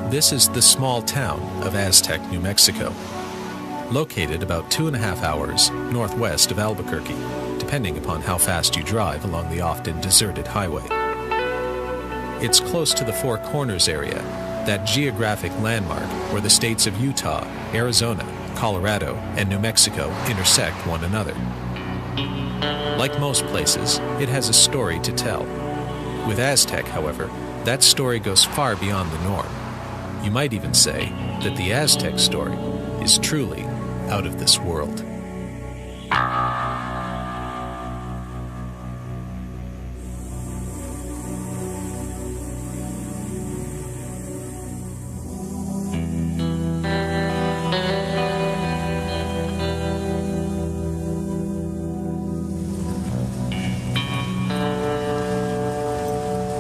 This is the small town of Aztec, New Mexico, located about 2.5 hours northwest of Albuquerque, depending upon how fast you drive along the often deserted highway. It's close to the Four Corners area, that geographic landmark where the states of Utah, Arizona, Colorado, and New Mexico intersect one another. Like most places, it has a story to tell. With Aztec, however, that story goes far beyond the norm. You might even say that the Aztec story is truly out of this world.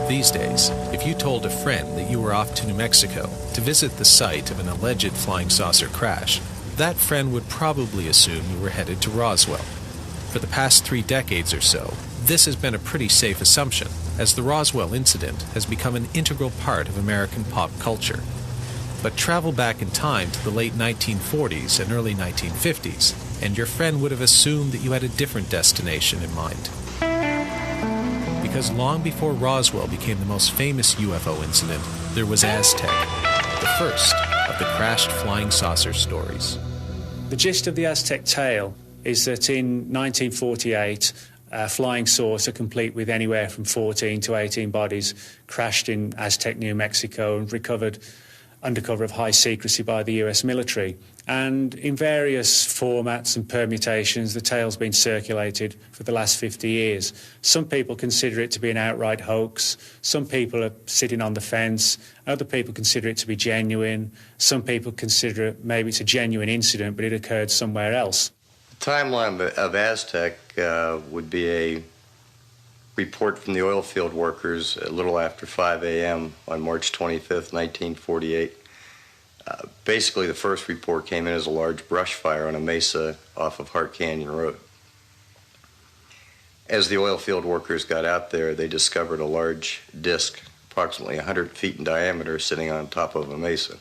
These days, if you told a friend that you were off to New Mexico to visit the site of an alleged flying saucer crash, that friend would probably assume you were headed to Roswell. For the past 3 decades or so, this has been a pretty safe assumption, as the Roswell incident has become an integral part of American pop culture. But travel back in time to the late 1940s and early 1950s, and your friend would have assumed that you had a different destination in mind. Because long before Roswell became the most famous UFO incident, there was Aztec, the first of the crashed flying saucer stories. The gist of the Aztec tale is that in 1948, a flying saucer complete with anywhere from 14 to 18 bodies crashed in Aztec, New Mexico, and recovered under cover of high secrecy by the US military. And in various formats and permutations, the tale's been circulated for the last 50 years. Some people consider it to be an outright hoax. Some people are sitting on the fence. Other people consider it to be genuine. Some people consider it maybe it's a genuine incident, but it occurred somewhere else. The timeline of Aztec would be a report from the oil field workers a little after 5 a.m. on March 25th, 1948. Basically, the first report came in as a large brush fire on a mesa off of Hart Canyon Road. As the oil field workers got out there, they discovered a large disc, approximately 100 feet in diameter, sitting on top of a mesa.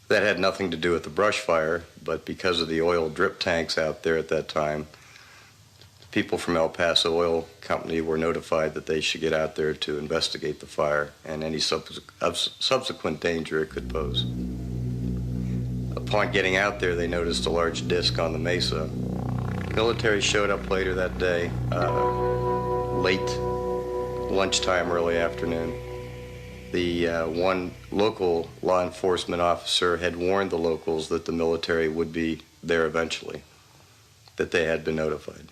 That had nothing to do with the brush fire, but because of the oil drip tanks out there at that time, people from El Paso Oil Company were notified that they should get out there to investigate the fire and any subsequent danger it could pose. Upon getting out there, they noticed a large disc on the mesa. The military showed up later that day, late lunchtime, early afternoon. The one local law enforcement officer had warned the locals that the military would be there eventually, that they had been notified.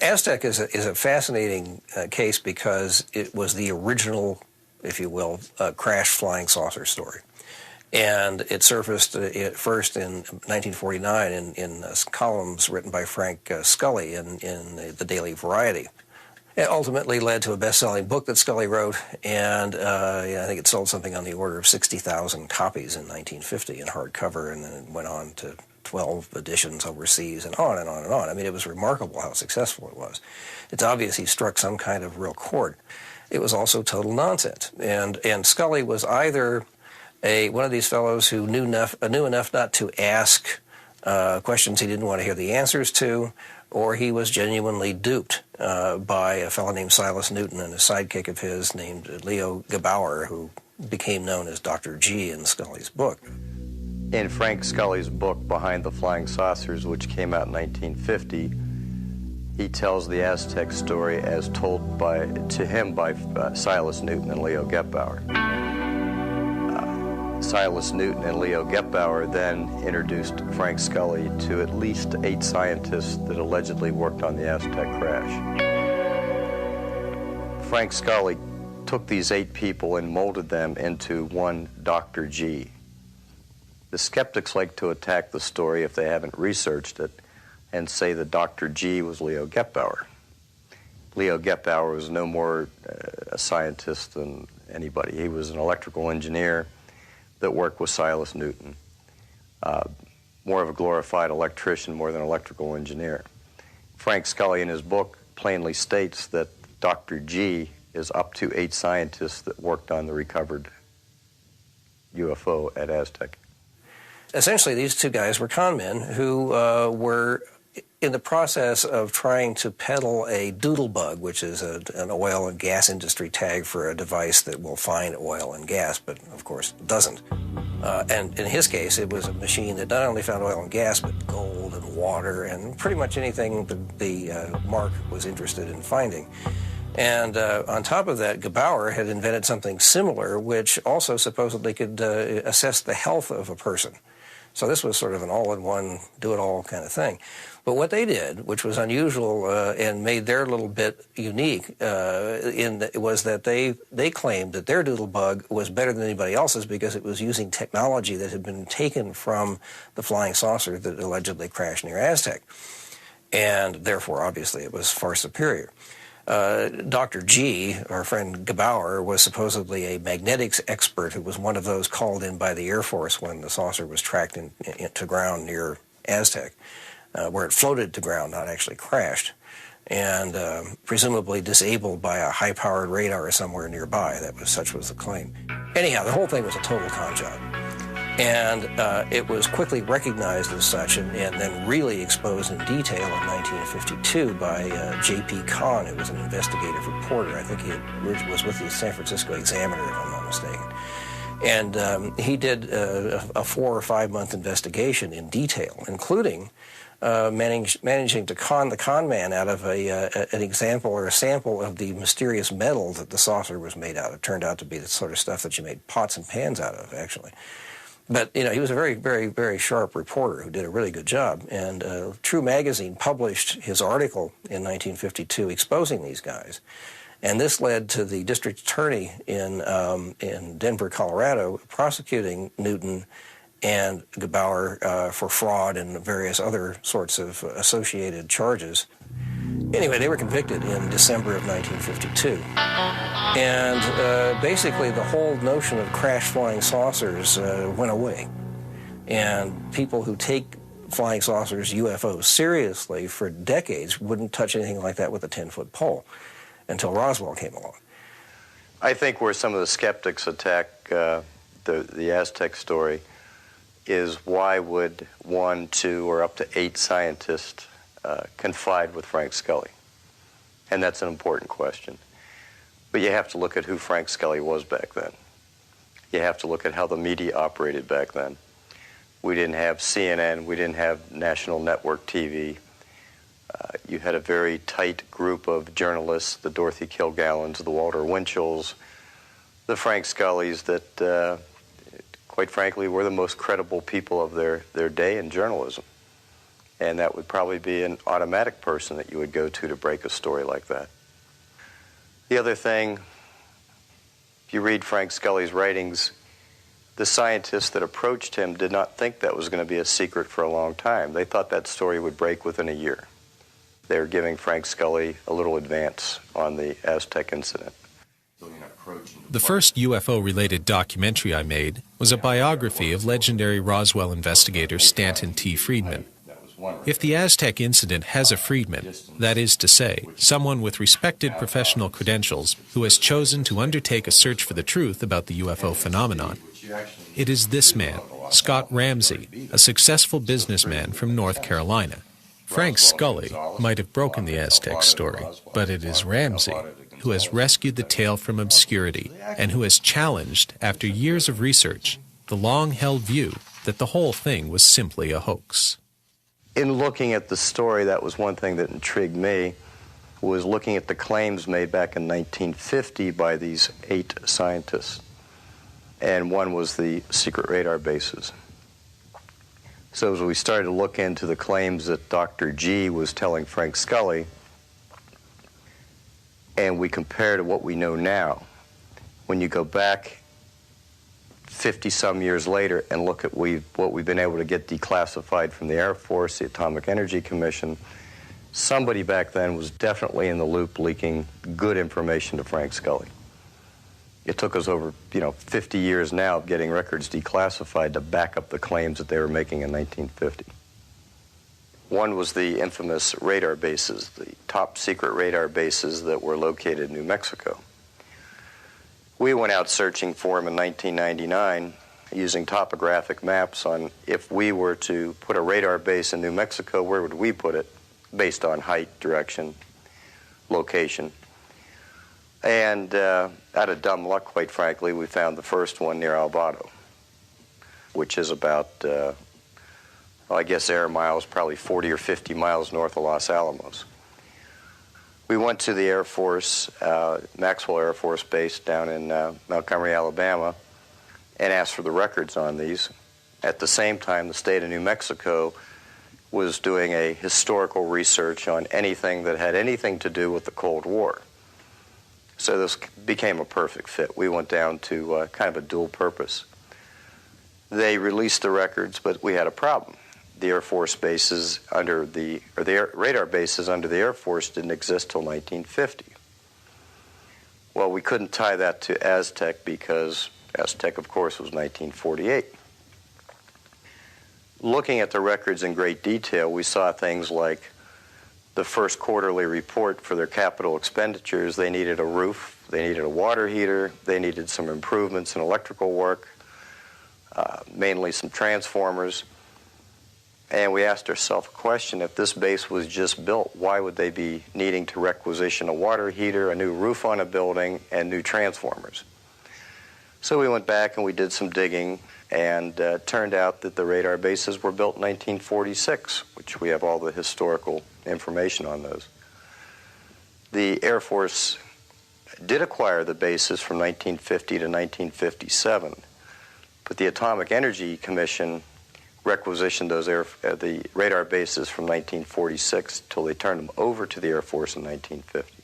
Aztec is a fascinating case because it was the original, if you will, crash flying saucer story. And it surfaced first in 1949 in columns written by Frank Scully in the Daily Variety. It ultimately led to a best-selling book that Scully wrote, and I think it sold something on the order of 60,000 copies in 1950 in hardcover, and then it went on to 12 editions overseas, and on and on and on. I mean, it was remarkable how successful it was. It's obvious he struck some kind of real chord. It was also total nonsense, and Scully was either one of these fellows who knew enough not to ask questions he didn't want to hear the answers to, or he was genuinely duped by a fellow named Silas Newton and a sidekick of his named Leo Gebauer, who became known as Dr. G in Scully's book. In Frank Scully's book, Behind the Flying Saucers, which came out in 1950, he tells the Aztec story as told to him by Silas Newton and Leo Gebauer. Silas Newton and Leo Gebauer then introduced Frank Scully to at least 8 scientists that allegedly worked on the Aztec crash. Frank Scully took these 8 people and molded them into one Dr. G. The skeptics like to attack the story if they haven't researched it and say that Dr. G was Leo Gebauer. Leo Gebauer was no more a scientist than anybody. He was an electrical engineer that worked with Silas Newton. More of a glorified electrician more than electrical engineer. Frank Scully in his book plainly states that Dr. G is up to 8 scientists that worked on the recovered UFO at Aztec? Essentially, these two guys were con men who were in the process of trying to peddle a doodle bug, which is an oil and gas industry tag for a device that will find oil and gas, but of course doesn't. And in his case, it was a machine that not only found oil and gas, but gold and water and pretty much anything the Mark was interested in finding. And on top of that, Gebauer had invented something similar, which also supposedly could assess the health of a person. So this was sort of an all-in-one, do-it-all kind of thing. But what they did, which was unusual and made their little bit unique, was that they claimed that their doodle bug was better than anybody else's because it was using technology that had been taken from the flying saucer that allegedly crashed near Aztec. And therefore, obviously, it was far superior. Dr. G, our friend Gebauer, was supposedly a magnetics expert who was one of those called in by the Air Force when the saucer was tracked to ground near Aztec, where it floated to ground, not actually crashed, and presumably disabled by a high-powered radar somewhere nearby. Such was the claim. Anyhow, the whole thing was a total con job. And it was quickly recognized as such and then really exposed in detail in 1952 by J.P. Kahn, who was an investigative reporter. I think he was with the San Francisco Examiner, if I'm not mistaken. And he did a 4 or 5 month investigation in detail, including managing to con the con man out of an example or a sample of the mysterious metal that the saucer was made out of. It turned out to be the sort of stuff that you made pots and pans out of, actually. But, he was a very, very, very sharp reporter who did a really good job. And True Magazine published his article in 1952 exposing these guys. And this led to the district attorney in Denver, Colorado, prosecuting Newton and Gebauer for fraud and various other sorts of associated charges. Anyway, they were convicted in December of 1952. And basically the whole notion of crash flying saucers went away. And people who take flying saucers, UFOs, seriously for decades wouldn't touch anything like that with a 10-foot pole until Roswell came along. I think where some of the skeptics attack the Aztec story is why would 1, 2, or up to 8 scientists confide with Frank Scully? And that's an important question. But you have to look at who Frank Scully was back then. You have to look at how the media operated back then. We didn't have CNN. We didn't have national network TV. You had a very tight group of journalists, the Dorothy Kilgallons, the Walter Winchells, the Frank Scullys that, quite frankly, were the most credible people of their day in journalism. And that would probably be an automatic person that you would go to break a story like that. The other thing, if you read Frank Scully's writings, the scientists that approached him did not think that was going to be a secret for a long time. They thought that story would break within a year. They were giving Frank Scully a little advance on the Aztec incident. The first UFO-related documentary I made was a biography of legendary Roswell investigator Stanton T. Friedman. If the Aztec incident has a Friedman, that is to say, someone with respected professional credentials who has chosen to undertake a search for the truth about the UFO phenomenon, it is this man, Scott Ramsey, a successful businessman from North Carolina. Frank Scully might have broken the Aztec story, but it is Ramsey who has rescued the tale from obscurity and who has challenged, after years of research, the long-held view that the whole thing was simply a hoax. In looking at the story, that was one thing that intrigued me, was looking at the claims made back in 1950 by these 8 scientists. And one was the secret radar bases. So as we started to look into the claims that Dr. G was telling Frank Scully, and we compare to what we know now, when you go back 50-some years later and look at what we've been able to get declassified from the Air Force, the Atomic Energy Commission, somebody back then was definitely in the loop leaking good information to Frank Scully. It took us over, 50 years now of getting records declassified to back up the claims that they were making in 1950. One was the infamous radar bases, the top secret radar bases that were located in New Mexico. We went out searching for them in 1999, using topographic maps on if we were to put a radar base in New Mexico, where would we put it, based on height, direction, location. And out of dumb luck, quite frankly, we found the first one near Alvarado, which is about, I guess air miles, probably 40 or 50 miles north of Los Alamos. We went to the Air Force, Maxwell Air Force Base down in Montgomery, Alabama, and asked for the records on these. At the same time, the state of New Mexico was doing a historical research on anything that had anything to do with the Cold War. So this became a perfect fit. We went down to kind of a dual purpose. They released the records, but we had a problem. The Air Force bases under the radar bases under the Air Force didn't exist till 1950. Well, we couldn't tie that to Aztec because Aztec, of course, was 1948. Looking at the records in great detail, we saw things like the first quarterly report for their capital expenditures. They needed a roof, they needed a water heater, they needed some improvements in electrical work, mainly some transformers. And we asked ourselves a question: if this base was just built, why would they be needing to requisition a water heater, a new roof on a building, and new transformers? So we went back and we did some digging, and turned out that the radar bases were built in 1946, which we have all the historical information on those. The Air Force did acquire the bases from 1950 to 1957, but the Atomic Energy Commission requisitioned those the radar bases from 1946 till they turned them over to the Air Force in 1950.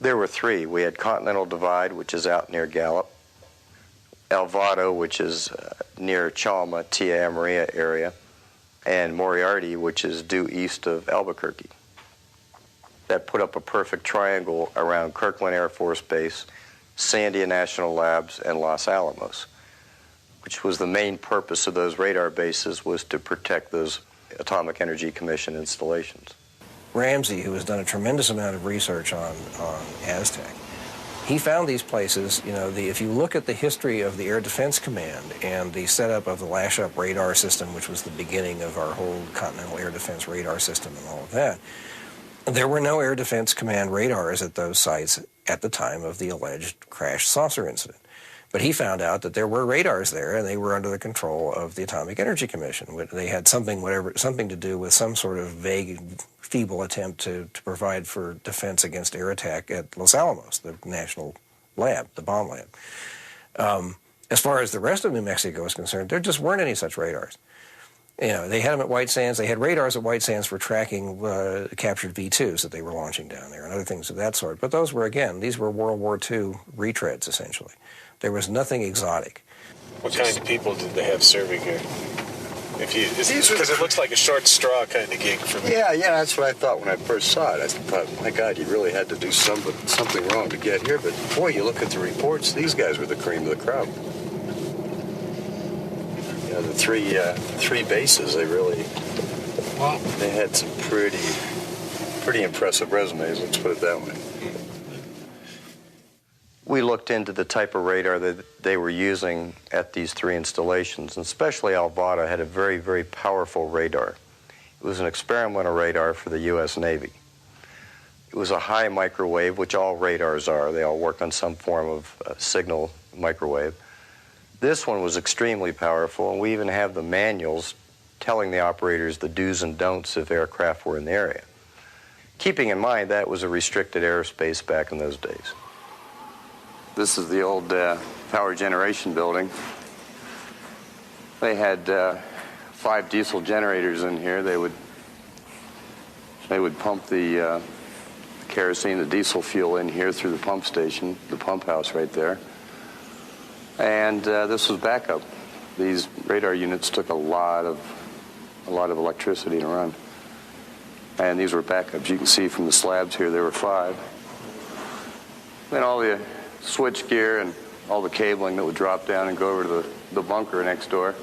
There were three. We had Continental Divide, which is out near Gallup, Alvarado, which is near Chalma, Tia Maria area, and Moriarty, which is due east of Albuquerque. That put up a perfect triangle around Kirkland Air Force Base, Sandia National Labs, and Los Alamos, which was the main purpose of those radar bases, was to protect those Atomic Energy Commission installations. Ramsey, who has done a tremendous amount of research on Aztec, he found these places. You know, if you look at the history of the Air Defense Command and the setup of the Lash-Up radar system, which was the beginning of our whole Continental Air Defense radar system and all of that, there were no Air Defense Command radars at those sites at the time of the alleged crash saucer incident. But he found out that there were radars there, and they were under the control of the Atomic Energy Commission. They had something to do with some sort of vague, feeble attempt to provide for defense against air attack at Los Alamos, the national lab, the bomb lab. As far as the rest of New Mexico is concerned, there just weren't any such radars. You know, they had them at White Sands. They had radars at White Sands for tracking captured V-2s that they were launching down there and other things of that sort. But those were, again, these were World War II retreads, essentially. There was nothing exotic. What kind of people did they have serving here? Because it looks like a short straw kind of gig for me. Yeah, that's what I thought when I first saw it. I thought, my God, you really had to do something wrong to get here. But boy, you look at the reports, these guys were the cream of the crop. You know, the three bases, they had some pretty impressive resumes, let's put it that way. We looked into the type of radar that they were using at these three installations, and especially Alvarado had a very, very powerful radar. It was an experimental radar for the U.S. Navy. It was a high microwave, which all radars are. They all work on some form of signal microwave. This one was extremely powerful, and we even have the manuals telling the operators the do's and don'ts if aircraft were in the area. Keeping in mind that was a restricted airspace back in those days. This is the old power generation building. They had 5 diesel generators in here. They would pump the kerosene, the diesel fuel in here through the pump station, the pump house right there. And this was backup. These radar units took a lot of electricity to run. And these were backups. You can see from the slabs here, there were 5. Then all the switch gear and all the cabling that would drop down and go over to the bunker next door.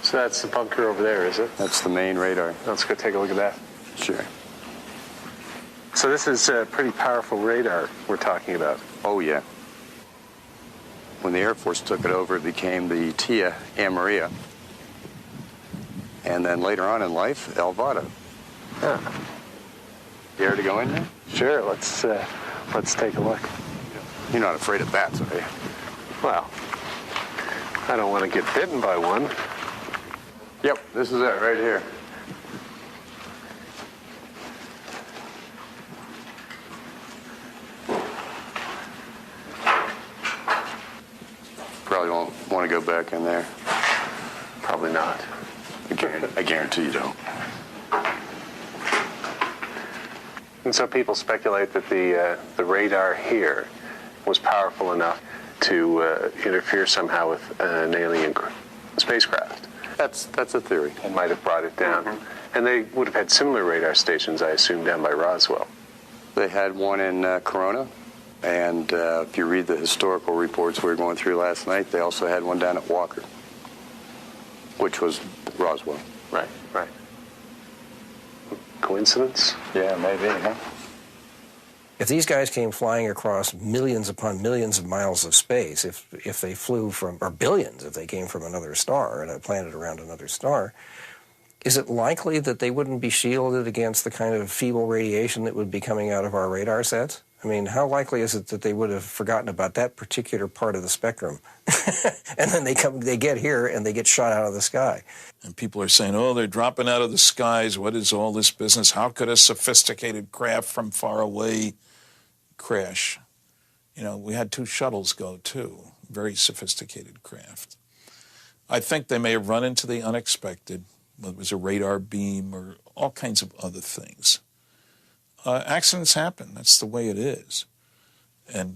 So that's the bunker over there, is it? That's the main radar. Let's go take a look at that. Sure. So this is a pretty powerful radar we're talking about. Oh, yeah. When the Air Force took it over, it became the Tia Amaria. And then later on in life, El Vado. Huh. You care to go in there? Sure, let's take a look. You're not afraid of bats, are you? Well, I don't want to get bitten by one. Yep, this is it right here. Probably won't want to go back in there. Probably not. I guarantee you don't. And so people speculate that the radar here was powerful enough to interfere somehow with an alien spacecraft. That's a theory. And might have brought it down. Mm-hmm. And they would have had similar radar stations, I assume, down by Roswell. They had one in Corona, and if you read the historical reports we were going through last night, they also had one down at Walker, which was Roswell. Right. Coincidence? Yeah, maybe, huh? If these guys came flying across millions upon millions of miles of space, if they flew from, or billions if they came from another star and a planet around another star, is it likely that they wouldn't be shielded against the kind of feeble radiation that would be coming out of our radar sets? I mean, how likely is it that they would have forgotten about that particular part of the spectrum? And then they get here and they get shot out of the sky. And people are saying, oh, they're dropping out of the skies. What is all this business? How could a sophisticated craft from far away crash? You know, we had 2 shuttles go, too. Very sophisticated craft. I think they may have run into the unexpected, whether it was a radar beam or all kinds of other things. Accidents happen. That's the way it is. And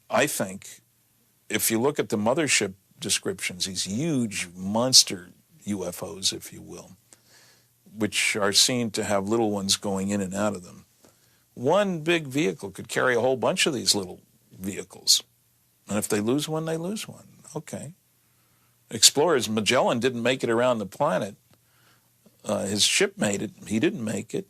I think if you look at the mothership descriptions, these huge monster UFOs, if you will, which are seen to have little ones going in and out of them, one big vehicle could carry a whole bunch of these little vehicles. And if they lose one, they lose one. Okay. Explorers, Magellan didn't make it around the planet. His ship made it. He didn't make it.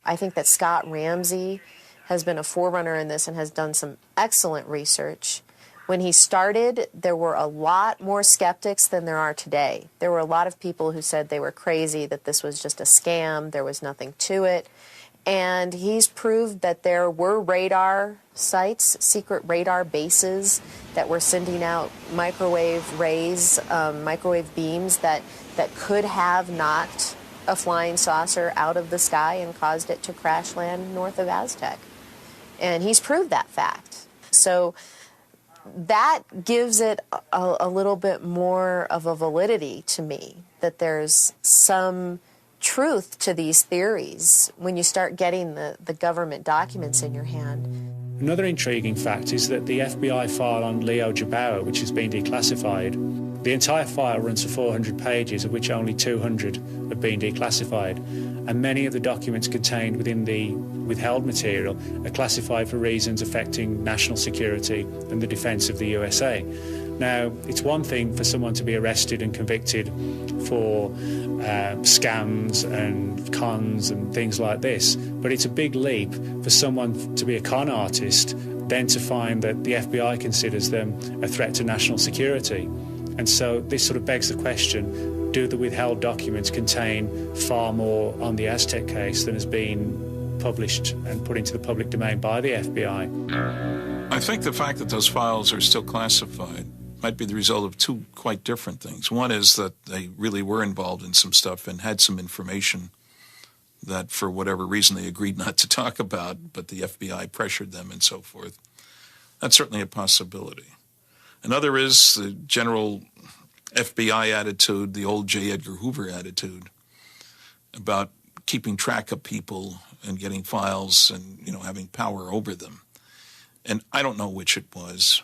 I think that Scott Ramsey has been a forerunner in this and has done some excellent research. When he started, there were a lot more skeptics than there are today. There were a lot of people who said they were crazy, that this was just a scam, there was nothing to it. And he's proved that there were radar sites, secret radar bases that were sending out microwave rays, microwave beams that could have knocked a flying saucer out of the sky and caused it to crash land north of Aztec. And he's proved that fact. So that gives it a little bit more of a validity to me, that there's some truth to these theories when you start getting the government documents in your hand. Another intriguing fact is that the FBI file on Leo Jabauer, which has been declassified, the entire file runs for 400 pages, of which only 200 have been declassified. And many of the documents contained within the withheld material are classified for reasons affecting national security and the defence of the USA. Now, it's one thing for someone to be arrested and convicted for scams and cons and things like this, but it's a big leap for someone to be a con artist, then to find that the FBI considers them a threat to national security. And so this sort of begs the question, do the withheld documents contain far more on the Aztec case than has been published and put into the public domain by the FBI? I think the fact that those files are still classified might be the result of 2 quite different things. One is that they really were involved in some stuff and had some information that for whatever reason they agreed not to talk about, but the FBI pressured them and so forth. That's certainly a possibility. Another is the general FBI attitude, the old J. Edgar Hoover attitude about keeping track of people and getting files and, having power over them. And I don't know which it was.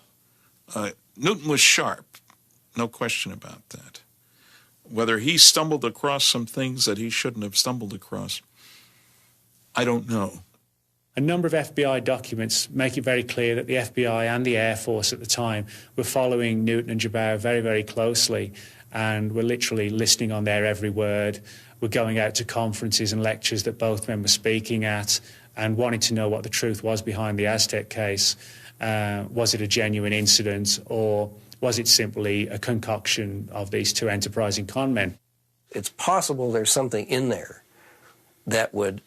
Newton was sharp, no question about that. Whether he stumbled across some things that he shouldn't have stumbled across, I don't know. A number of FBI documents make it very clear that the FBI and the Air Force at the time were following Newton and Jabauer very, very closely and were literally listening on their every word, were going out to conferences and lectures that both men were speaking at and wanting to know what the truth was behind the Aztec case. Was it a genuine incident, or was it simply a concoction of these two enterprising con men? It's possible there's something in there that would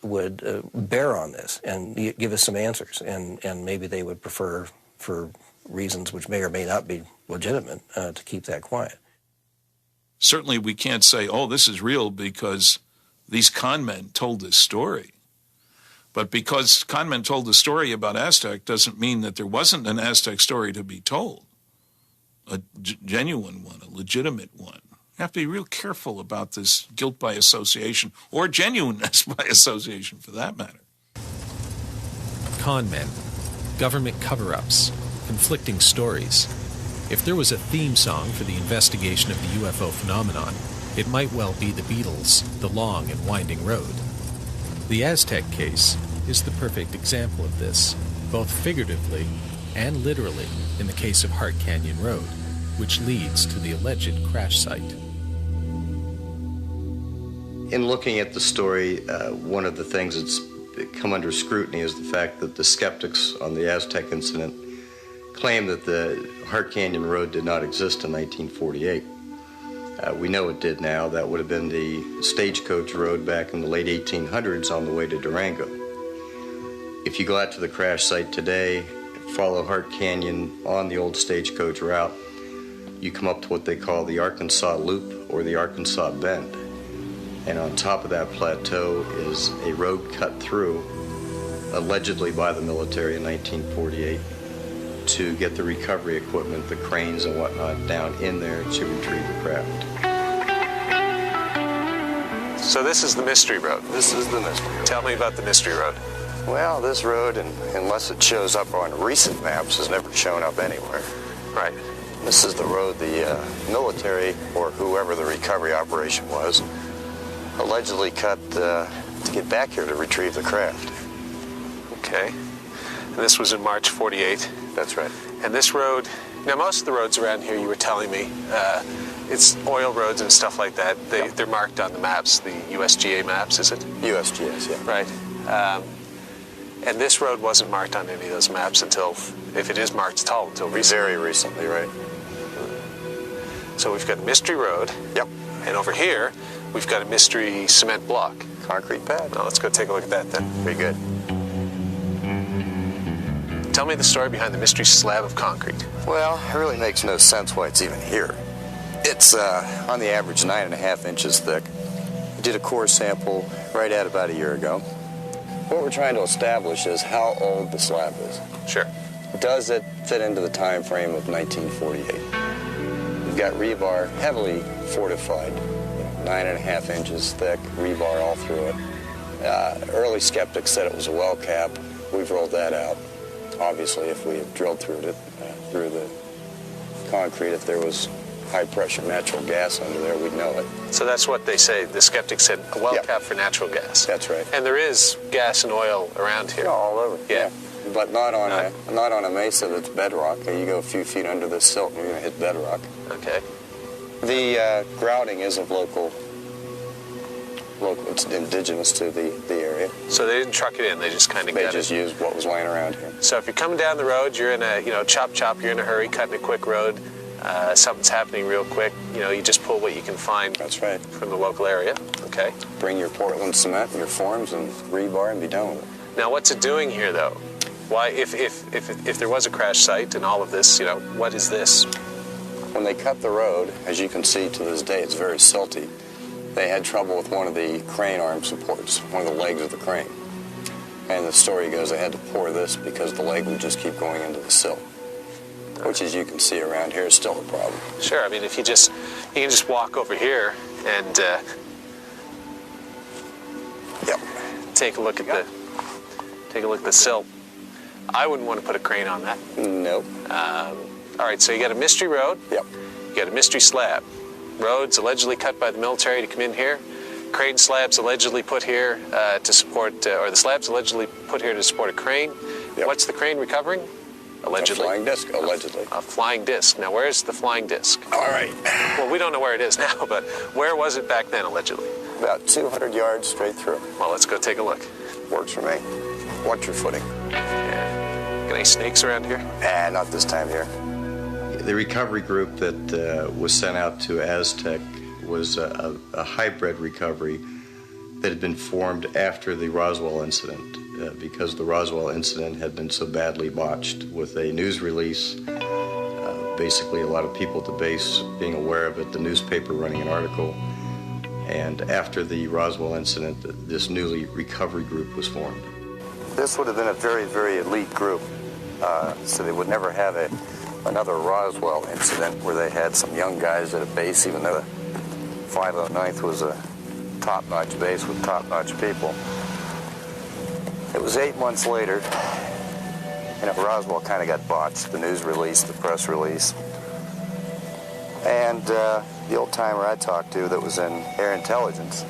bear on this and give us some answers, and maybe they would prefer, for reasons which may or may not be legitimate, to keep that quiet. Certainly we can't say, oh, this is real because these con men told this story. But because con men told the story about Aztec doesn't mean that there wasn't an Aztec story to be told, a genuine one, a legitimate one. You have to be real careful about this guilt by association, or genuineness by association for that matter. Con men, government cover-ups, conflicting stories. If there was a theme song for the investigation of the UFO phenomenon, it might well be the Beatles' The Long and Winding Road. The Aztec case is the perfect example of this, both figuratively and literally in the case of Hart Canyon Road, which leads to the alleged crash site. In looking at the story, one of the things that's come under scrutiny is the fact that the skeptics on the Aztec incident claim that the Hart Canyon Road did not exist in 1948. We know it did now. That would have been the stagecoach road back in the late 1800s on the way to Durango. If you go out to the crash site today, follow Hart Canyon on the old stagecoach route, you come up to what they call the Arkansas Loop or the Arkansas Bend. And on top of that plateau is a road cut through, allegedly by the military in 1948, to get the recovery equipment, the cranes and whatnot, down in there to retrieve the craft. So this is the Mystery Road. This is the Mystery Road. Tell me about the Mystery Road. Well, this road, unless it shows up on recent maps, has never shown up anywhere. Right. This is the road the military, or whoever the recovery operation was, allegedly cut to get back here to retrieve the craft. Okay. And this was in March 48. That's right. And this road, now most of the roads around here, you were telling me, it's oil roads and stuff like that. They're marked on the maps, the USGA maps, is it? USGS, yeah. Right. And this road wasn't marked on any of those maps until, if it is marked at all, until recently. Very recently, right. So we've got a Mystery Road. Yep. And over here, we've got a mystery cement block. Concrete pad. Now let's go take a look at that then. Very good. Tell me the story behind the mystery slab of concrete. Well, it really makes no sense why it's even here. It's on the average 9.5 inches thick. We did a core sample right at about a year ago. What we're trying to establish is how old the slab is. Sure. Does it fit into the time frame of 1948? We've got rebar heavily fortified, 9.5 inches thick, rebar all through it. Early skeptics said it was a well cap. We've rolled that out. Obviously, if we had drilled through it, through the concrete, if there was high-pressure natural gas under there, we'd know it. So that's what they say. The skeptics said a well cap for natural gas. That's right. And there is gas and oil around here. All over. Yeah. But not on a mesa that's bedrock. You go a few feet under the silt and you're going to hit bedrock. Okay. The grouting is of local. It's indigenous to the area. So they didn't truck it in. They just kind of They just used what was laying around here. So if you're coming down the road, you're in a, chop, you're in a hurry, cutting a quick road, something's happening real quick, you just pull what you can find. That's right. From the local area. Okay. Bring your Portland cement and your forms and rebar and be done with it. Now what's it doing here though? Why, if there was a crash site and all of this, what is this? When they cut the road, as you can see to this day, it's very silty. They had trouble with one of the crane arm supports, one of the legs of the crane. And the story goes they had to pour this because the leg would just keep going into the silt, which, as you can see around here, is still a problem. Sure. I mean, if you can just walk over here and take a look at the silt. I wouldn't want to put a crane on that. Nope. All right. So you got a mystery road. Yep. You got a mystery slab. Roads allegedly cut by the military to come in here. Crane slabs allegedly put here to support, or the slabs allegedly put here to support a crane. Yep. What's the crane recovering? Allegedly. A flying disc, allegedly. A flying disc. Now, where's the flying disc? All right. Well, we don't know where it is now, but where was it back then, allegedly? About 200 yards straight through. Well, let's go take a look. Works for me. Watch your footing. Yeah. Any snakes around here? Not this time here. The recovery group that was sent out to Aztec was a hybrid recovery that had been formed after the Roswell incident because the Roswell incident had been so badly botched with a news release. Basically, a lot of people at the base being aware of it, the newspaper running an article. And after the Roswell incident, this newly recovery group was formed. This would have been a very, very elite group, so they would never have another Roswell incident where they had some young guys at a base, even though the 509th was a top-notch base with top-notch people. It was 8 months later, and Roswell kind of got botched, the news release, the press release. And the old-timer I talked to that was in air intelligence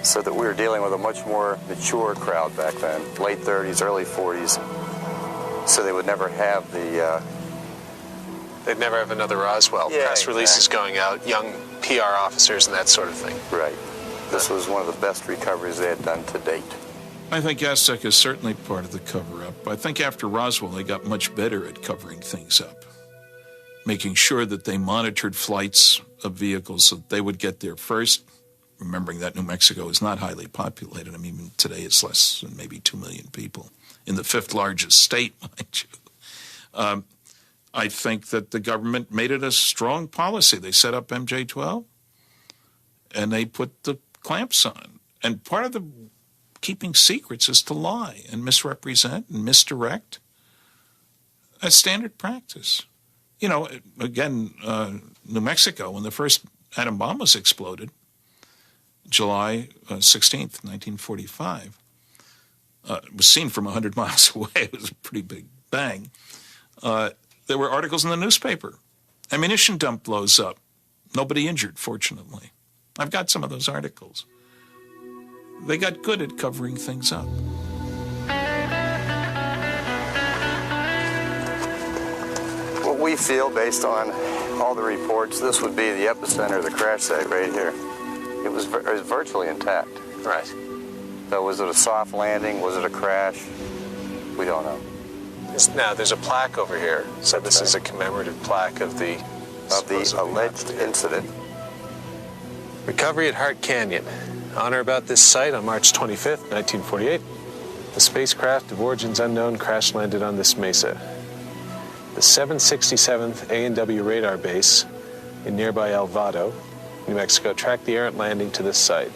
said that we were dealing with a much more mature crowd back then, late 30s, early 40s, so they would never have the... They'd never have another Roswell. Yeah, Press releases going out, young PR officers and that sort of thing. Right. This was one of the best recoveries they had done to date. I think Aztec is certainly part of the cover-up. I think after Roswell, they got much better at covering things up, making sure that they monitored flights of vehicles so that they would get there first, remembering that New Mexico is not highly populated. I mean, even today it's less than maybe 2 million people in the 5th largest state, mind you. I think that the government made it a strong policy. They set up MJ-12, and they put the clamps on. And part of the keeping secrets is to lie and misrepresent and misdirect. That's standard practice. You know, again, New Mexico, when the first atom bomb was exploded, July 16th, 1945, it was seen from 100 miles away. It was a pretty big bang. There were articles in the newspaper. Ammunition dump blows up. Nobody injured, fortunately. I've got some of those articles. They got good at covering things up. What we feel, based on all the reports, this would be the epicenter of the crash site right here. It was virtually intact. Right. So was it a soft landing? Was it a crash? We don't know. Now, there's a plaque over here. So this is a commemorative plaque of the alleged incident. Recovery at Hart Canyon. On or about this site on March 25th, 1948, the spacecraft of origins unknown crash-landed on this mesa. The 767th A&W radar base in nearby El Vado, New Mexico, tracked the errant landing to this site.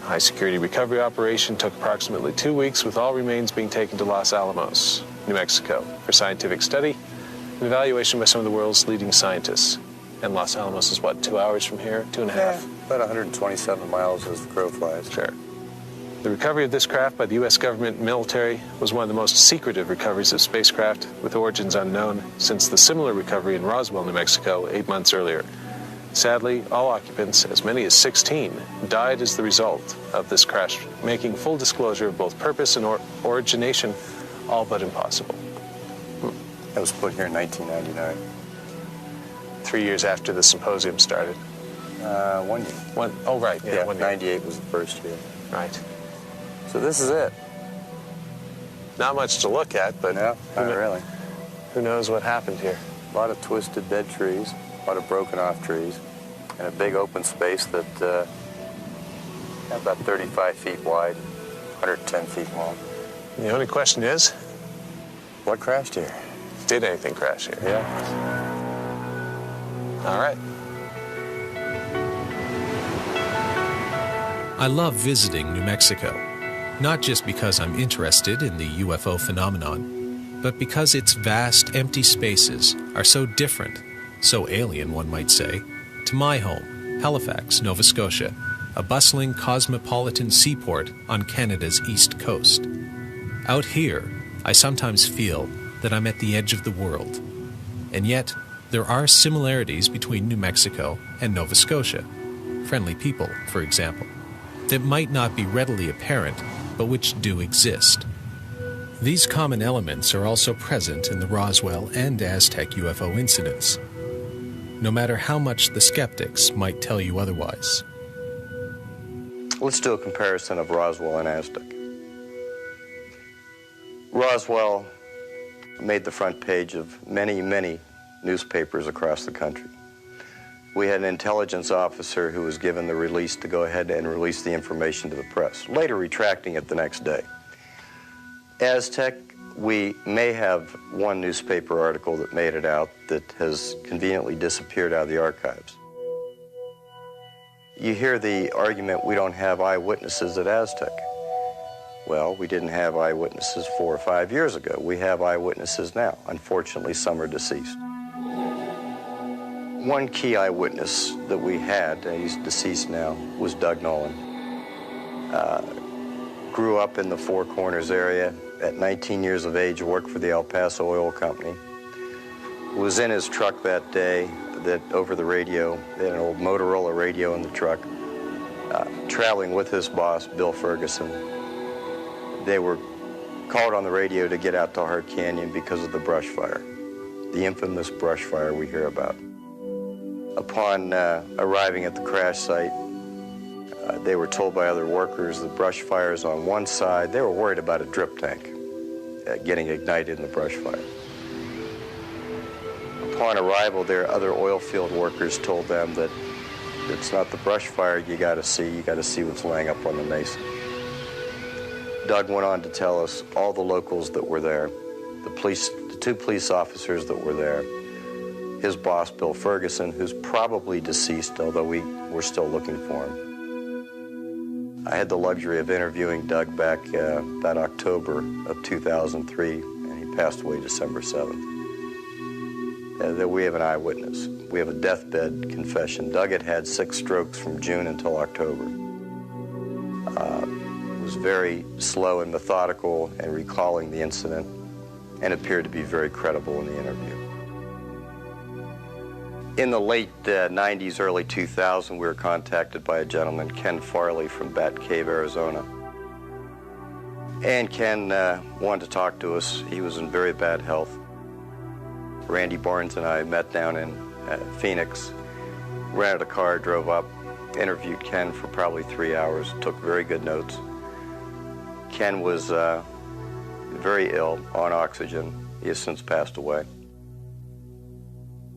A high-security recovery operation took approximately 2 weeks, with all remains being taken to Los Alamos, New Mexico, for scientific study and evaluation by some of the world's leading scientists. And Los Alamos is what, 2 hours from here? 2.5? Yeah, about 127 miles as the crow flies. Sure. The recovery of this craft by the U.S. government and military was one of the most secretive recoveries of spacecraft with origins unknown since the similar recovery in Roswell, New Mexico, 8 months earlier. Sadly, all occupants, as many as 16, died as the result of this crash, making full disclosure of both purpose and origination all but impossible. That was put here in 1999. 3 years after the symposium started. 1 year. Oh, right. Yeah, 1 year. 98 was the first year. Right. So this is it. Not much to look at, but No, not really. Who knows what happened here? A lot of twisted dead trees, a lot of broken off trees, and a big open space that about 35 feet wide, 110 feet long. The only question is, What crashed here? did anything crash here? Yeah. All right. I love visiting New Mexico, not just because I'm interested in the UFO phenomenon, but because its vast, empty spaces are so different, so alien, one might say, to my home, Halifax, Nova Scotia, a bustling cosmopolitan seaport on Canada's east coast. Out here, I sometimes feel that I'm at the edge of the world. And yet, there are similarities between New Mexico and Nova Scotia. Friendly people, for example, that might not be readily apparent, but which do exist. These common elements are also present in the Roswell and Aztec UFO incidents, no matter how much the skeptics might tell you otherwise. Let's do a comparison of Roswell and Aztec. Roswell made the front page of many, many newspapers across the country. We had an intelligence officer who was given the release to go ahead and release the information to the press, later retracting it the next day. Aztec, we may have one newspaper article that made it out that has conveniently disappeared out of the archives. You hear the argument, we don't have eyewitnesses at Aztec. Well, we didn't have eyewitnesses 4 or 5 years ago. We have eyewitnesses now. Unfortunately, some are deceased. One key eyewitness that we had, he's deceased now, was Doug Nolan. Grew up in the Four Corners area. At 19 years of age, worked for the El Paso Oil Company. Was in his truck that day, that over the radio, they had an old Motorola radio in the truck, traveling with his boss, Bill Ferguson. They were called on the radio to get out to Hart Canyon because of the brush fire, the infamous brush fire we hear about. Upon arriving at the crash site, they were told by other workers the brush fire is on one side. They were worried about a drip tank getting ignited in the brush fire. Upon arrival there, other oil field workers told them that it's not the brush fire you got to see what's laying up on the mesa. Doug went on to tell us all the locals that were there, the 2 police officers that were there, his boss, Bill Ferguson, who's probably deceased, although we're still looking for him. I had the luxury of interviewing Doug back about October of 2003, and he passed away December 7th. That we have an eyewitness. We have a deathbed confession. Doug had had 6 strokes from June until October. Was very slow and methodical in recalling the incident and appeared to be very credible in the interview. In the late 90s, early 2000, we were contacted by a gentleman, Ken Farley from Bat Cave, Arizona. And Ken wanted to talk to us. He was in very bad health. Randy Barnes and I met down in Phoenix, rented a car, drove up, interviewed Ken for probably 3 hours, took very good notes. Ken was very ill, on oxygen. He has since passed away.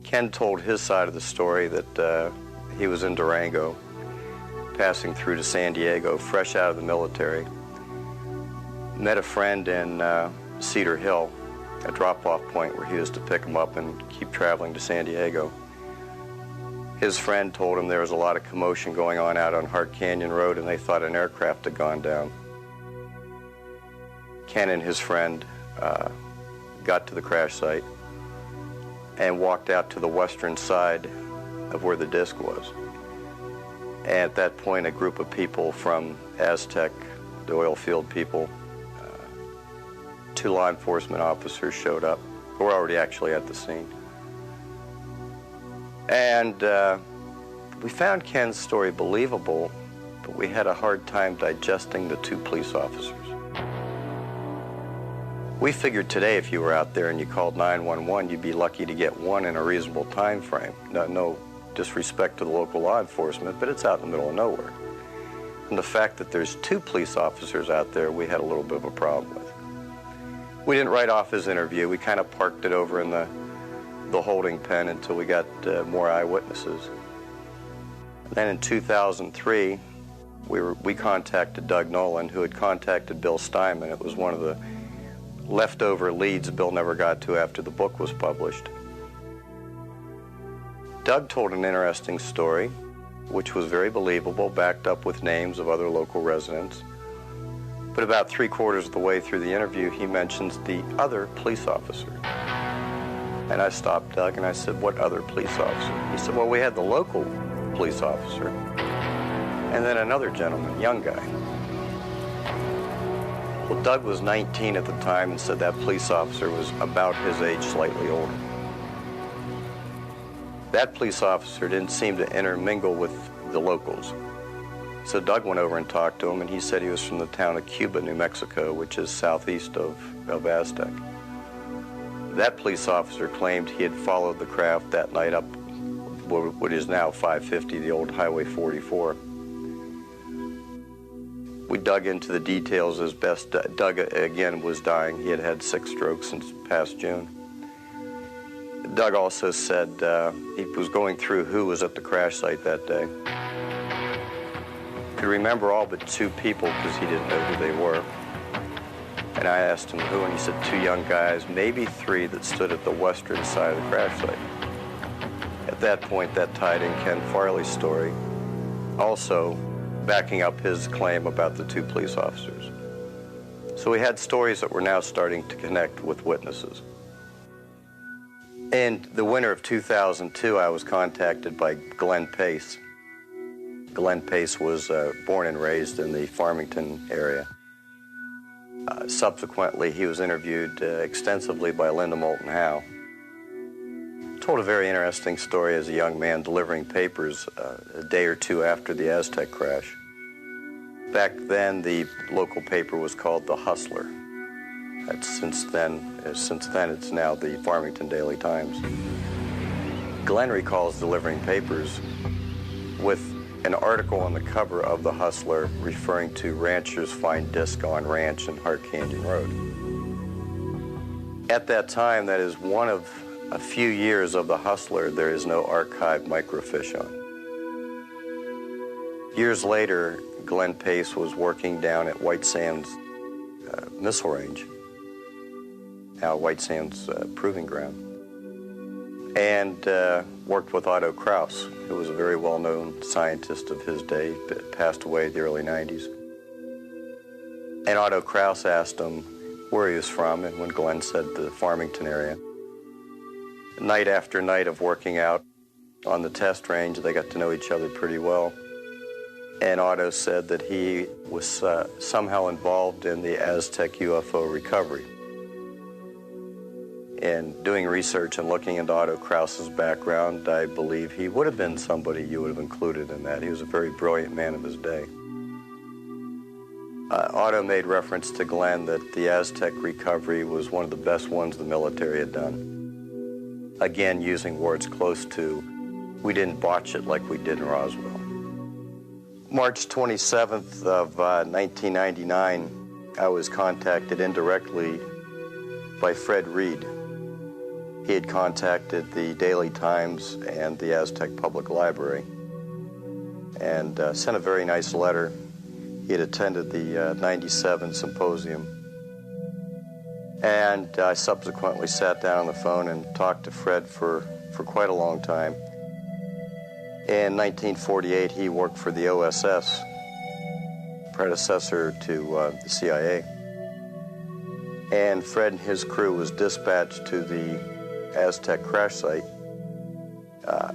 Ken told his side of the story that he was in Durango, passing through to San Diego, fresh out of the military. Met a friend in Cedar Hill, a drop-off point where he was to pick him up and keep traveling to San Diego. His friend told him there was a lot of commotion going on out on Hart Canyon Road and they thought an aircraft had gone down. Ken and his friend got to the crash site and walked out to the western side of where the disc was. And at that point, a group of people from Aztec, the oil field people, 2 law enforcement officers showed up, who were already actually at the scene. And we found Ken's story believable, but we had a hard time digesting the 2 police officers. We figured today if you were out there and you called 911, you'd be lucky to get one in a reasonable time frame. No disrespect to the local law enforcement, but it's out in the middle of nowhere. And the fact that there's 2 police officers out there, we had a little bit of a problem with. We didn't write off his interview. We kind of parked it over in the holding pen until we got more eyewitnesses. Then in 2003, we contacted Doug Nolan, who had contacted Bill Steinman. It was one of the leftover leads Bill never got to after the book was published. Doug told an interesting story, which was very believable, backed up with names of other local residents. But about 3/4 of the way through the interview, he mentions the other police officer. And I stopped Doug and I said, "What other police officer?" He said, "Well, we had the local police officer and then another gentleman, young guy." Well, Doug was 19 at the time and said that police officer was about his age, slightly older. That police officer didn't seem to intermingle with the locals. So Doug went over and talked to him, and he said he was from the town of Cuba, New Mexico, which is southeast of Aztec. That police officer claimed he had followed the craft that night up what is now 550, the old Highway 44. We dug into the details as best. Doug, again, was dying. He had had 6 strokes since past June. Doug also said he was going through who was at the crash site that day. Could remember all but 2 people because he didn't know who they were. And I asked him who, and he said 2 young guys, maybe 3 that stood at the western side of the crash site. At that point, that tied in Ken Farley's story, also backing up his claim about the 2 police officers. So we had stories that were now starting to connect with witnesses. In the winter of 2002, I was contacted by Glenn Pace. Glenn Pace was born and raised in the Farmington area. Subsequently, he was interviewed extensively by Linda Moulton Howe. Told a very interesting story as a young man delivering papers a day or 2 after the Aztec crash. Back then, the local paper was called The Hustler. Since then, it's now the Farmington Daily Times. Glenn recalls delivering papers with an article on the cover of The Hustler referring to ranchers find disc on ranch in Hart Canyon Road. At that time, that is one of a few years of The Hustler there is no archived microfiche on. Years later, Glenn Pace was working down at White Sands Missile Range, now White Sands Proving Ground, and worked with Otto Kraus, who was a very well-known scientist of his day, passed away in the early 90s. And Otto Kraus asked him where he was from, and when Glenn said the Farmington area, night after night of working out on the test range, they got to know each other pretty well. And Otto said that he was somehow involved in the Aztec UFO recovery. In doing research and looking into Otto Kraus's background, I believe he would have been somebody you would have included in that. He was a very brilliant man of his day. Otto made reference to Glenn that the Aztec recovery was one of the best ones the military had done. Again, using words close to, we didn't botch it like we did in Roswell. March 27th of 1999, I was contacted indirectly by Fred Reed. He had contacted the Daily Times and the Aztec Public Library and sent a very nice letter. He had attended the 97 symposium. And I subsequently sat down on the phone and talked to Fred for quite a long time. In 1948, he worked for the OSS, predecessor to the CIA. And Fred and his crew was dispatched to the Aztec crash site.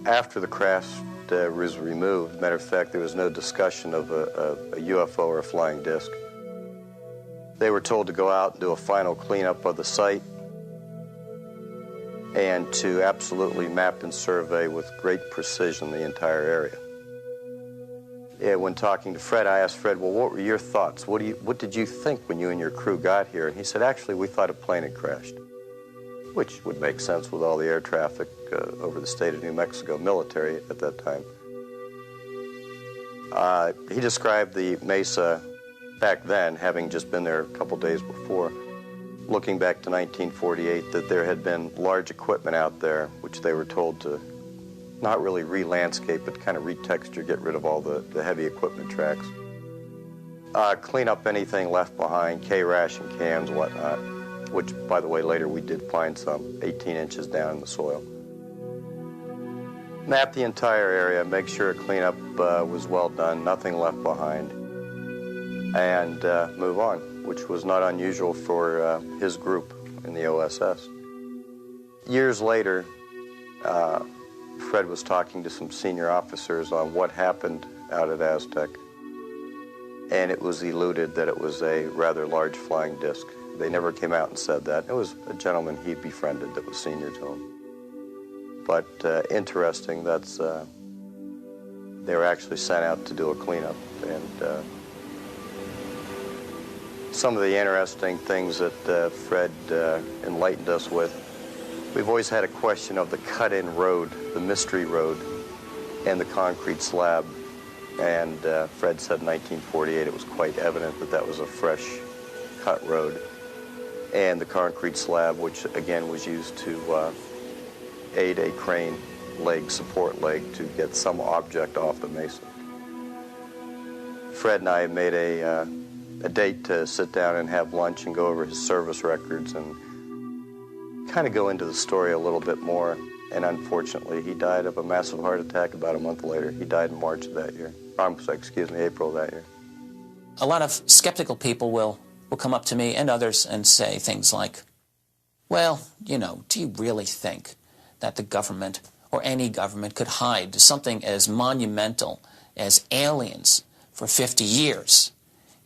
After the crash was removed, matter of fact, there was no discussion of a UFO or a flying disc. They were told to go out and do a final cleanup of the site and to absolutely map and survey with great precision the entire area. Yeah, when talking to Fred, I asked Fred, well, what were your thoughts? What did you think when you and your crew got here? And he said, actually, we thought a plane had crashed, which would make sense with all the air traffic over the state of New Mexico, military at that time. He described the mesa back then, having just been there a couple days before, looking back to 1948, that there had been large equipment out there, which they were told to not really re-landscape, but kind of retexture, get rid of all the heavy equipment tracks. Clean up anything left behind, K-ration cans, whatnot, which, by the way, later we did find some 18 inches down in the soil. Map the entire area, make sure a cleanup was well done, nothing left behind, and move on, which was not unusual for his group in the OSS. Years later, Fred was talking to some senior officers on what happened out at Aztec, and it was eluded that it was a rather large flying disc. They never came out and said that. It was a gentleman he befriended that was senior to him. But interesting, that's they were actually sent out to do a cleanup. And some of the interesting things that Fred enlightened us with, we've always had a question of the cut-in road, the mystery road, and the concrete slab. And Fred said in 1948 it was quite evident that that was a fresh cut road. And the concrete slab, which again was used to aid a crane leg, support leg, to get some object off the mesa. Fred and I made a date to sit down and have lunch and go over his service records and kind of go into the story a little bit more. And unfortunately, he died of a massive heart attack about a month later. He died in March of that year. April of that year. A lot of skeptical people will come up to me and others and say things like, well, you know, do you really think that the government or any government could hide something as monumental as aliens for 50 years?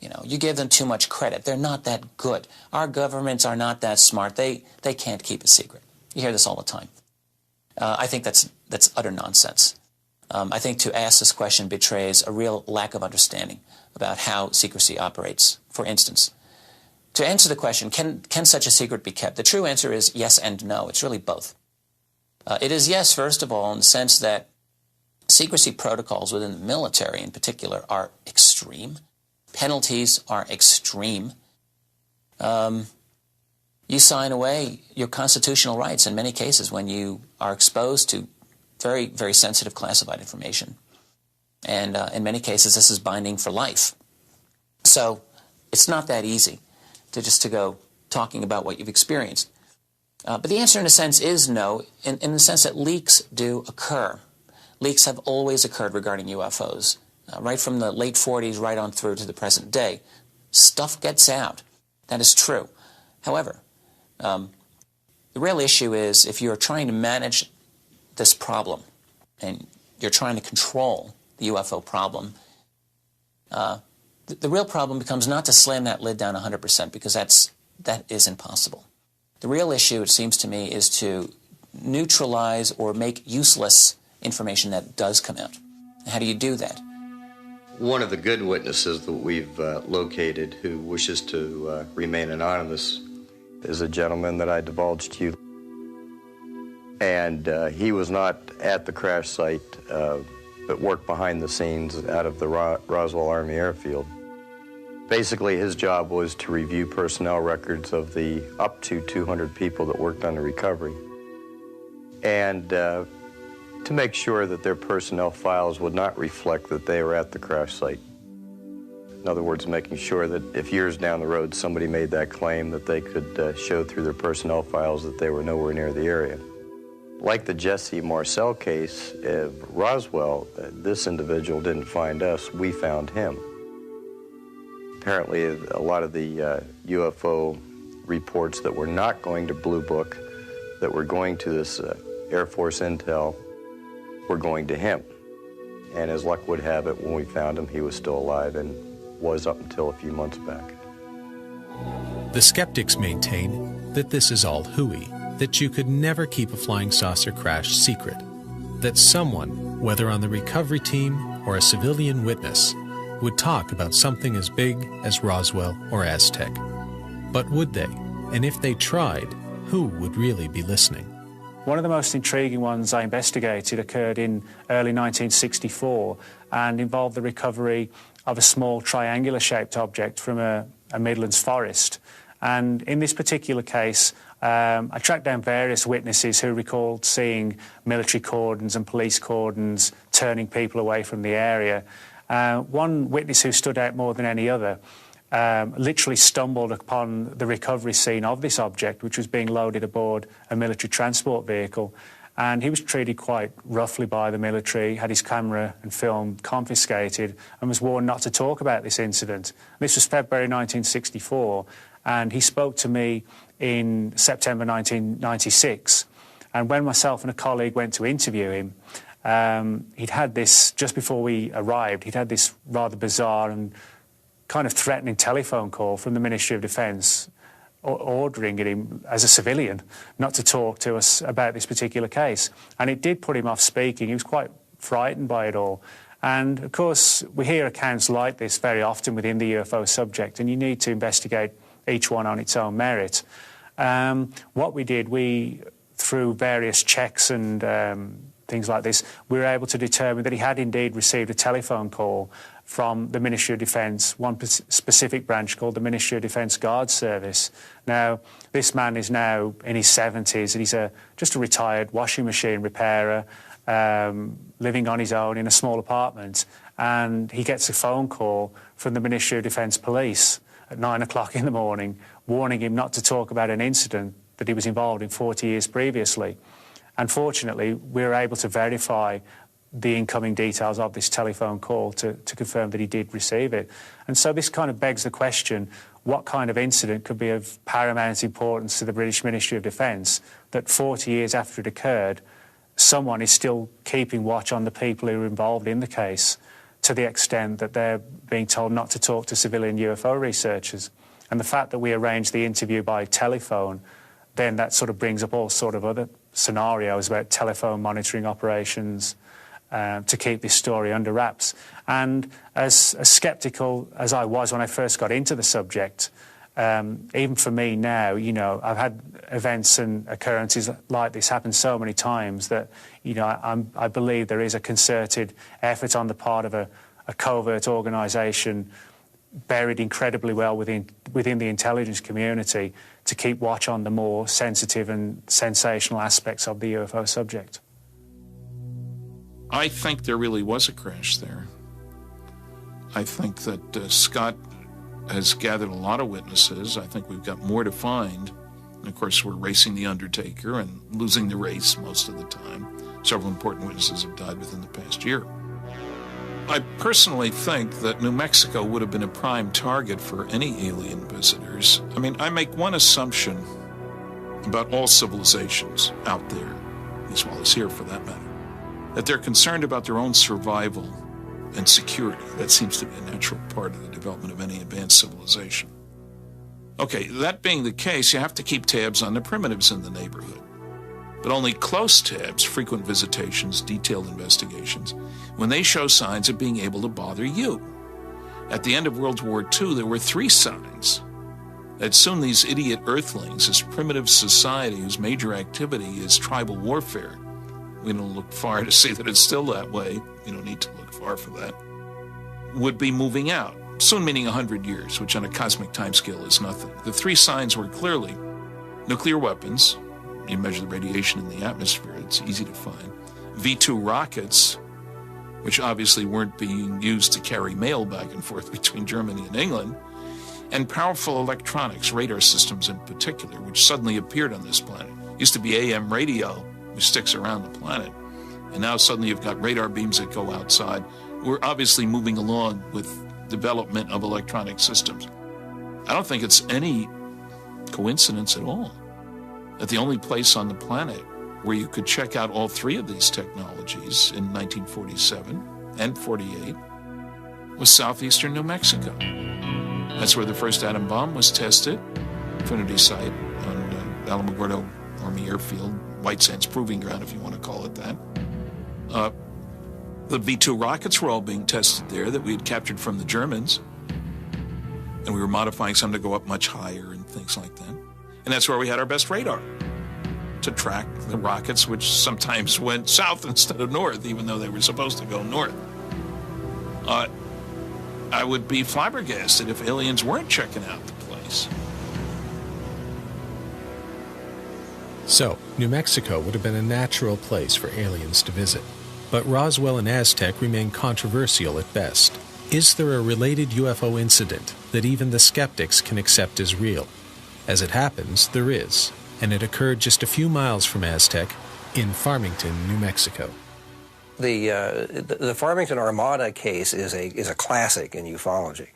You know, you give them too much credit. They're not that good. Our governments are not that smart. They can't keep a secret. You hear this all the time. I think that's utter nonsense. I think to ask this question betrays a real lack of understanding about how secrecy operates. For instance, to answer the question, can such a secret be kept? The true answer is yes and no. It's really both. It is yes, first of all, in the sense that secrecy protocols within the military in particular are extreme. Penalties are extreme. You sign away your constitutional rights in many cases when you are exposed to very, very sensitive classified information. And in many cases, this is binding for life. So it's not that easy to go talking about what you've experienced. But the answer, in a sense, is no, in the sense that leaks do occur. Leaks have always occurred regarding UFOs, right from the late 40s right on through to the present day. Stuff gets out. That is true. However, the real issue is if you're trying to manage this problem and you're trying to control the UFO problem, the real problem becomes not to slam that lid down 100% because that is impossible. The real issue, it seems to me, is to neutralize or make useless information that does come out. How do you do that? One of the good witnesses that we've located who wishes to remain anonymous is a gentleman that I divulged to you. And he was not at the crash site, but worked behind the scenes out of the Roswell Army Airfield. Basically, his job was to review personnel records of the up to 200 people that worked on the recovery, and to make sure that their personnel files would not reflect that they were at the crash site. In other words, making sure that if years down the road somebody made that claim, that they could show through their personnel files that they were nowhere near the area. Like the Jesse Marcel case of Roswell, this individual didn't find us, we found him. Apparently, a lot of the UFO reports that were not going to Blue Book, that were going to this Air Force intel, were going to him. And as luck would have it, when we found him, he was still alive and was up until a few months back. The skeptics maintain that this is all hooey, that you could never keep a flying saucer crash secret, that someone, whether on the recovery team or a civilian witness, would talk about something as big as Roswell or Aztec. But would they? And if they tried, who would really be listening? One of the most intriguing ones I investigated occurred in early 1964 and involved the recovery of a small triangular-shaped object from a Midlands forest. And in this particular case, I tracked down various witnesses who recalled seeing military cordons and police cordons turning people away from the area. One witness who stood out more than any other literally stumbled upon the recovery scene of this object, which was being loaded aboard a military transport vehicle. And he was treated quite roughly by the military, had his camera and film confiscated, and was warned not to talk about this incident. This was February 1964, and he spoke to me in September 1996. And when myself and a colleague went to interview him, he'd had this, just before we arrived, he'd had this rather bizarre and kind of threatening telephone call from the Ministry of Defence ordering him, as a civilian, not to talk to us about this particular case. And it did put him off speaking. He was quite frightened by it all. And, of course, we hear accounts like this very often within the UFO subject, and you need to investigate each one on its own merit. What we did, through various checks and things like this, we were able to determine that he had indeed received a telephone call from the Ministry of Defence, one specific branch called the Ministry of Defence Guard Service. Now, this man is now in his 70s, and he's just a retired washing machine repairer, living on his own in a small apartment, and he gets a phone call from the Ministry of Defence Police at 9 o'clock in the morning, warning him not to talk about an incident that he was involved in 40 years previously. Unfortunately, we were able to verify the incoming details of this telephone call to confirm that he did receive it. And so this kind of begs the question, what kind of incident could be of paramount importance to the British Ministry of Defence that 40 years after it occurred, someone is still keeping watch on the people who are involved in the case, to the extent that they're being told not to talk to civilian UFO researchers. And the fact that we arranged the interview by telephone, then that sort of brings up all sort of other scenarios about telephone monitoring operations to keep this story under wraps. And as sceptical as I was when I first got into the subject, even for me now, you know, I've had events and occurrences like this happen so many times that, you know, I believe there is a concerted effort on the part of a covert organisation buried incredibly well within the intelligence community to keep watch on the more sensitive and sensational aspects of the UFO subject. I think there really was a crash there. I think that Scott has gathered a lot of witnesses. I think we've got more to find. And of course, we're racing the undertaker and losing the race most of the time. Several important witnesses have died within the past year. I personally think that New Mexico would have been a prime target for any alien visitors. I mean, I make one assumption about all civilizations out there, as well as here for that matter, that they're concerned about their own survival and security. That seems to be a natural part of the development of any advanced civilization. Okay, that being the case, you have to keep tabs on the primitives in the neighborhood. But only close tabs, frequent visitations, detailed investigations, when they show signs of being able to bother you. At the end of World War II, there were 3 signs that soon these idiot earthlings, this primitive society whose major activity is tribal warfare, we don't look far to see that it's still that way, you don't need to look far for that, would be moving out, soon meaning 100 years, which on a cosmic timescale is nothing. The 3 signs were clearly nuclear weapons. You measure the radiation in the atmosphere, it's easy to find. V-2 rockets, which obviously weren't being used to carry mail back and forth between Germany and England, and powerful electronics, radar systems in particular, which suddenly appeared on this planet. It used to be AM radio, which sticks around the planet, and now suddenly you've got radar beams that go outside. We're obviously moving along with development of electronic systems. I don't think it's any coincidence at all that the only place on the planet where you could check out all 3 of these technologies in 1947 and 48 was southeastern New Mexico. That's where the first atom bomb was tested, Trinity Site on Alamogordo Army Airfield, White Sands Proving Ground, if you want to call it that. The V-2 rockets were all being tested there that we had captured from the Germans, and we were modifying some to go up much higher and things like that. And that's where we had our best radar to track the rockets, which sometimes went south instead of north, even though they were supposed to go north. I would be flabbergasted if aliens weren't checking out the place. So, New Mexico would have been a natural place for aliens to visit. But Roswell and Aztec remain controversial at best. Is there a related UFO incident that even the skeptics can accept as real? As it happens, there is, and it occurred just a few miles from Aztec in Farmington, New Mexico. The Farmington Armada case is a classic in ufology.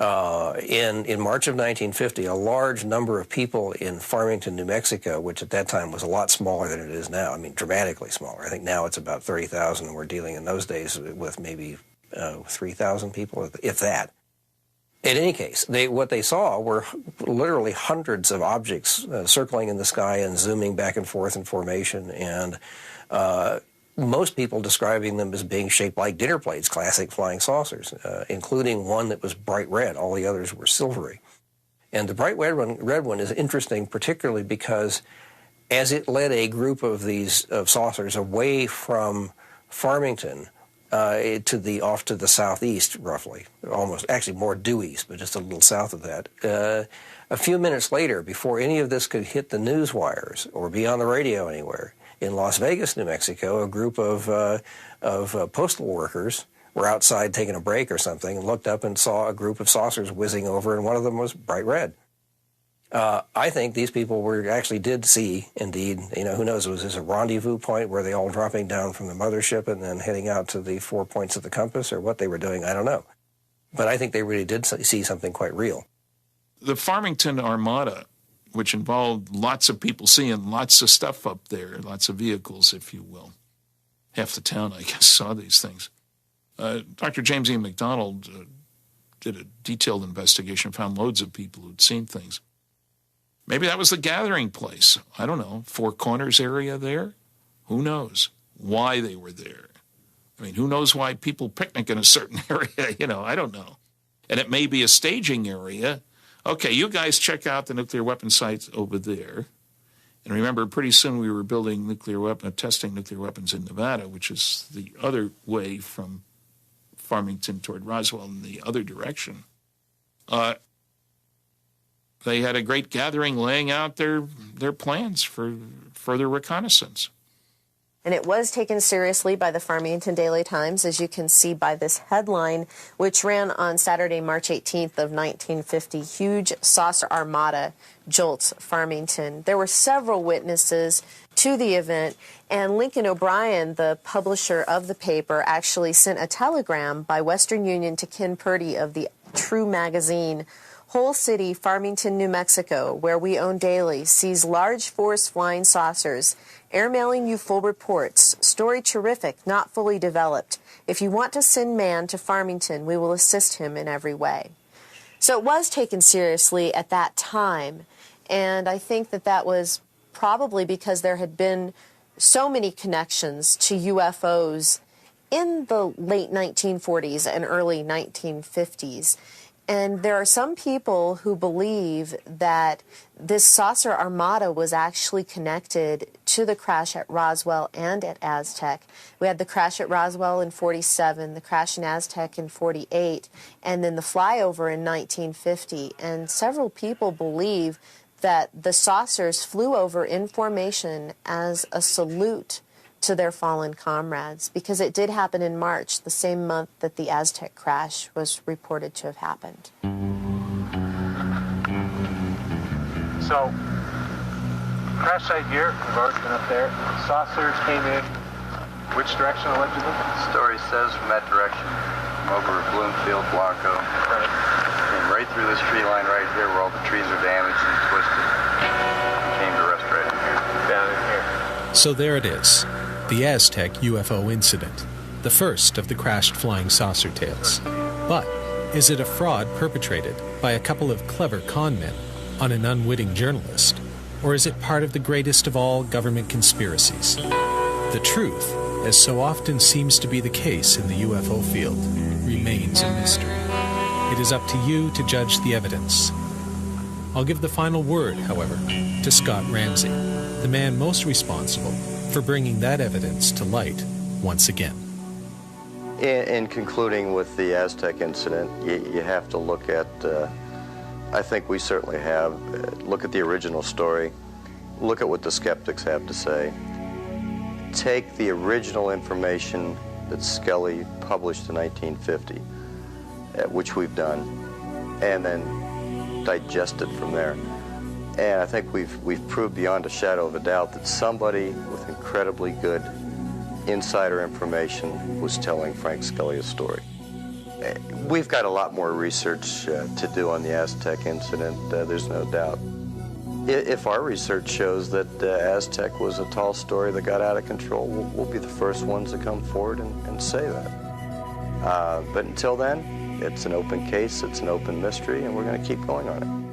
In March of 1950, a large number of people in Farmington, New Mexico, which at that time was a lot smaller than it is now, I mean dramatically smaller. I think now it's about 30,000, and we're dealing in those days with maybe 3,000 people, if that. In any case, what they saw were literally hundreds of objects circling in the sky and zooming back and forth in formation, and most people describing them as being shaped like dinner plates, classic flying saucers, including one that was bright red. All the others were silvery. And the bright red one is interesting, particularly because as it led a group of these saucers away from Farmington off to the southeast, roughly, almost, actually more due east, but just a little south of that. A few minutes later, before any of this could hit the news wires or be on the radio anywhere, in Las Vegas, New Mexico, a group of postal workers were outside taking a break or something and looked up and saw a group of saucers whizzing over, and one of them was bright red. I think these people actually did see, indeed, who knows, was this a rendezvous point? Were they all dropping down from the mothership and then heading out to the 4 points of the compass, or what they were doing? I don't know. But I think they really did see something quite real. The Farmington Armada, which involved lots of people seeing lots of stuff up there, lots of vehicles, if you will. Half the town, I guess, saw these things. Dr. James E. McDonald did a detailed investigation, found loads of people who'd seen things. Maybe that was the gathering place. I don't know. Four Corners area there? Who knows why they were there? I mean, who knows why people picnic in a certain area? I don't know. And it may be a staging area. Okay, you guys check out the nuclear weapon sites over there. And remember, pretty soon we were building testing nuclear weapons in Nevada, which is the other way from Farmington toward Roswell in the other direction. They had a great gathering laying out their plans for further reconnaissance. And it was taken seriously by the Farmington Daily Times, as you can see by this headline, which ran on Saturday, March 18th of 1950, Huge Saucer Armada Jolts Farmington. There were several witnesses to the event, and Lincoln O'Brien, the publisher of the paper, actually sent a telegram by Western Union to Ken Purdy of the True magazine. Whole City, Farmington, New Mexico, where we own daily, sees large forest flying saucers. Airmailing you full reports. Story terrific, not fully developed. If you want to send man to Farmington, we will assist him in every way. So it was taken seriously at that time, and I think that was probably because there had been so many connections to UFOs in the late 1940s and early 1950s. And there are some people who believe that this saucer armada was actually connected to the crash at Roswell and at Aztec. We had the crash at Roswell in 47, the crash in Aztec in 48, and then the flyover in 1950. And several people believe that the saucers flew over in formation as a salute to their fallen comrades, because it did happen in March, the same month that the Aztec crash was reported to have happened. So, crash site here, we've already been up there. Saucers came in. Which direction allegedly? The story says from that direction, from over Bloomfield, Blanco. Right. Came right through this tree line right here where all the trees are damaged and twisted. And came to rest right in here. Down in here. So there it is. The Aztec UFO incident, the first of the crashed flying saucer tales. But is it a fraud perpetrated by a couple of clever con men on an unwitting journalist? Or is it part of the greatest of all government conspiracies? The truth, as so often seems to be the case in the UFO field, remains a mystery. It is up to you to judge the evidence. I'll give the final word, however, to Scott Ramsey, the man most responsible for bringing that evidence to light once again. In concluding with the Aztec incident, you have to look at, I think we certainly have, look at the original story, look at what the skeptics have to say, take the original information that Skelly published in 1950, which we've done, and then digest it from there. And I think we've proved beyond a shadow of a doubt that somebody with incredibly good insider information was telling Frank Skelly a story. We've got a lot more research to do on the Aztec incident, there's no doubt. If our research shows that Aztec was a tall story that got out of control, we'll be the first ones to come forward and say that. But until then, it's an open case, it's an open mystery, and we're going to keep going on it.